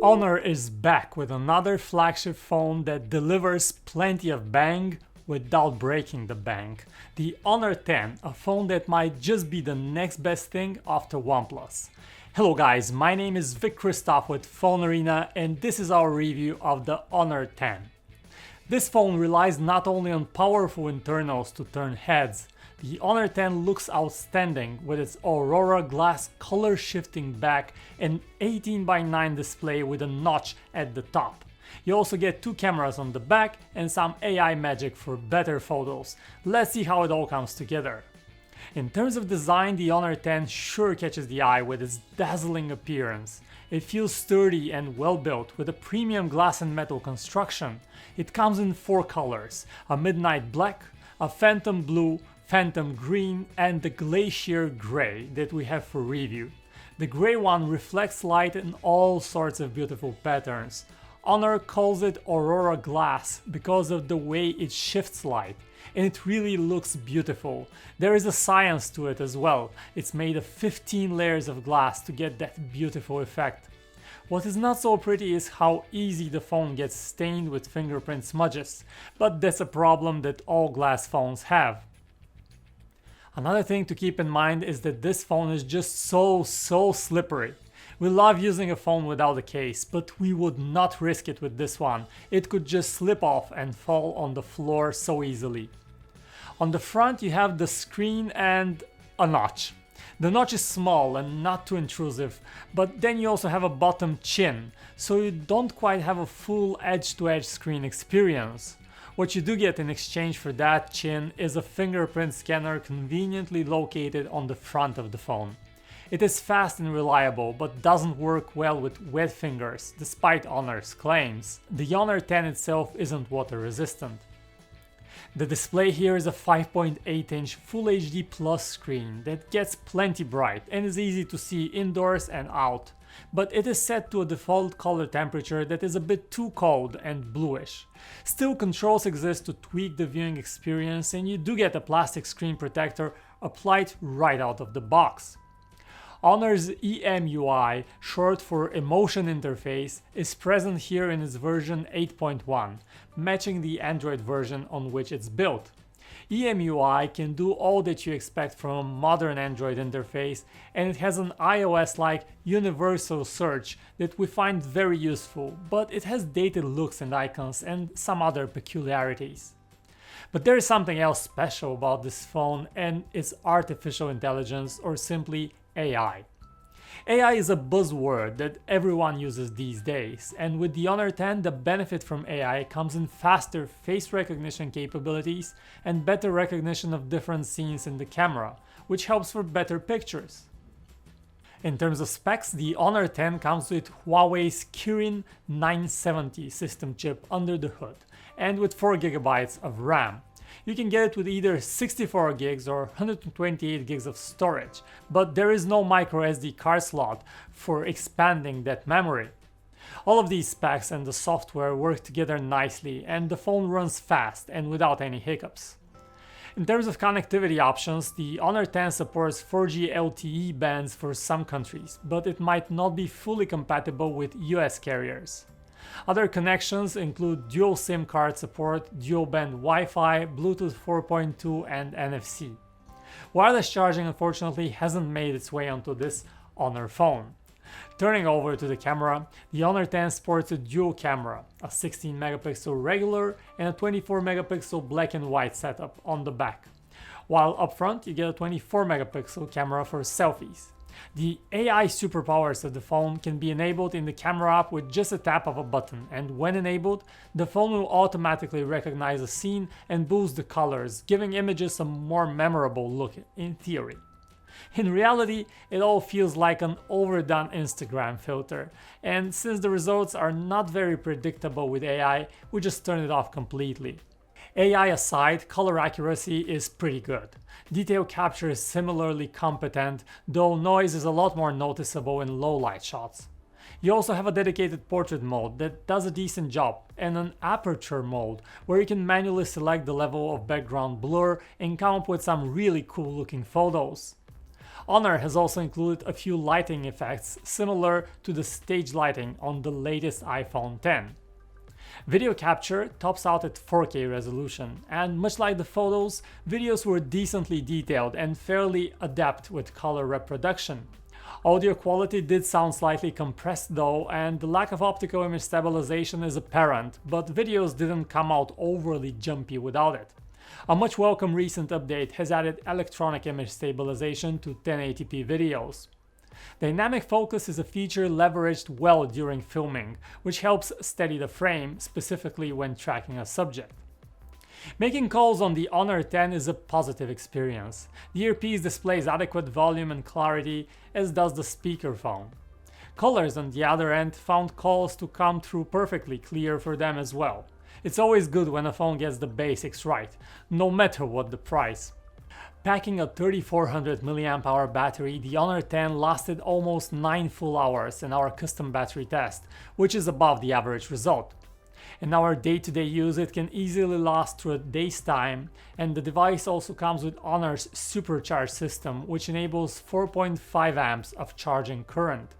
Honor is back with another flagship phone that delivers plenty of bang without breaking the bank. The Honor 10, a phone that might just be the next best thing after OnePlus. Hello guys, my name is Vic Christoph with PhoneArena and this is our review of the Honor 10. This phone relies not only on powerful internals to turn heads. The Honor 10 looks outstanding with its Aurora glass color shifting back and 18:9 display with a notch at the top. You also get two cameras on the back and some AI magic for better photos. Let's see how it all comes together. In terms of design, the Honor 10 sure catches the eye with its dazzling appearance. It feels sturdy and well built with a premium glass and metal construction. It comes in four colors: a midnight black, a phantom blue, phantom green and the glacier gray that we have for review. The gray one reflects light in all sorts of beautiful patterns. Honor calls it Aurora glass because of the way it shifts light, and it really looks beautiful. There is a science to it as well. It's made of 15 layers of glass to get that beautiful effect. What is not so pretty is how easy the phone gets stained with fingerprint smudges, but that's a problem that all glass phones have. Another thing to keep in mind is that this phone is just so slippery. We love using a phone without a case, but we would not risk it with this one. It could just slip off and fall on the floor so easily. On the front you have the screen and a notch. The notch is small and not too intrusive, but then you also have a bottom chin, so you don't quite have a full edge-to-edge screen experience. What you do get in exchange for that chin is a fingerprint scanner conveniently located on the front of the phone. It is fast and reliable, but doesn't work well with wet fingers, despite Honor's claims. The Honor 10 itself isn't water resistant. The display here is a 5.8-inch Full HD Plus screen that gets plenty bright and is easy to see indoors and out, but it is set to a default color temperature that is a bit too cold and bluish. Still, controls exist to tweak the viewing experience and you do get a plastic screen protector applied right out of the box. Honor's EMUI, short for Emotion Interface, is present here in its version 8.1, matching the Android version on which it's built. EMUI can do all that you expect from a modern Android interface, and it has an iOS-like universal search that we find very useful, but it has dated looks and icons and some other peculiarities. But there is something else special about this phone, and it's artificial intelligence, or simply AI. AI is a buzzword that everyone uses these days, and with the Honor 10 the benefit from AI comes in faster face recognition capabilities and better recognition of different scenes in the camera, which helps for better pictures. In terms of specs, the Honor 10 comes with Huawei's Kirin 970 system chip under the hood, and with 4GB of RAM. You can get it with either 64 gigs or 128 gigs of storage, but there is no micro SD card slot for expanding that memory. All of these specs and the software work together nicely, and the phone runs fast and without any hiccups. In terms of connectivity options, the Honor 10 supports 4G LTE bands for some countries, but it might not be fully compatible with US carriers. Other connections include dual SIM card support, dual band Wi-Fi, Bluetooth 4.2 and NFC. Wireless charging unfortunately hasn't made its way onto this Honor phone. Turning over to the camera, the Honor 10 sports a dual camera, a 16 megapixel regular and a 24 megapixel black and white setup on the back, while up front you get a 24 megapixel camera for selfies. The AI superpowers of the phone can be enabled in the camera app with just a tap of a button, and when enabled, the phone will automatically recognize a scene and boost the colors, giving images a more memorable look in theory. In reality, it all feels like an overdone Instagram filter, and since the results are not very predictable with AI, we just turn it off completely. AI aside, color accuracy is pretty good. Detail capture is similarly competent, though noise is a lot more noticeable in low light shots. You also have a dedicated portrait mode that does a decent job, and an aperture mode where you can manually select the level of background blur and come up with some really cool looking photos. Honor has also included a few lighting effects similar to the stage lighting on the latest iPhone X. Video capture tops out at 4K resolution, and much like the photos, videos were decently detailed and fairly adept with color reproduction. Audio quality did sound slightly compressed though, and the lack of optical image stabilization is apparent, but videos didn't come out overly jumpy without it. A much welcome recent update has added electronic image stabilization to 1080p videos. Dynamic focus is a feature leveraged well during filming, which helps steady the frame, specifically when tracking a subject. Making calls on the Honor X is a positive experience. The earpiece displays adequate volume and clarity, as does the speakerphone. Callers on the other end found calls to come through perfectly clear for them as well. It's always good when a phone gets the basics right, no matter what the price. Packing a 3400 mAh battery, the Honor X lasted almost 9 full hours in our custom battery test, which is above the average result. In our day-to-day use, it can easily last through a day's time, and the device also comes with Honor's supercharge system, which enables 4.5 amps of charging current.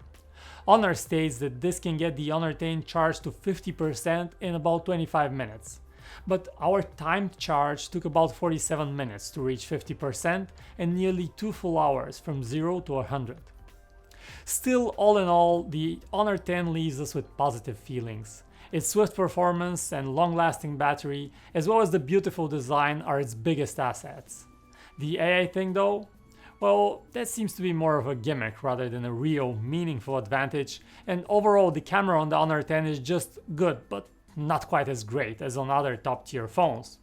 Honor states that this can get the Honor X charged to 50% in about 25 minutes. But our timed charge took about 47 minutes to reach 50% and nearly 2 full hours from 0 to 100. Still, all in all, the Honor X leaves us with positive feelings. Its swift performance and long-lasting battery, as well as the beautiful design, are its biggest assets. The AI thing though? Well, that seems to be more of a gimmick rather than a real, meaningful advantage, and overall the camera on the Honor X is just good, but not quite as great as on other top-tier phones.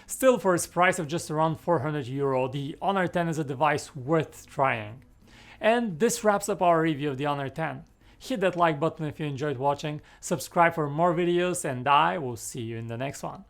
Still, for its price of just around €400, the Honor X is a device worth trying. And this wraps up our review of the Honor X. Hit that like button if you enjoyed watching, subscribe for more videos, and I will see you in the next one.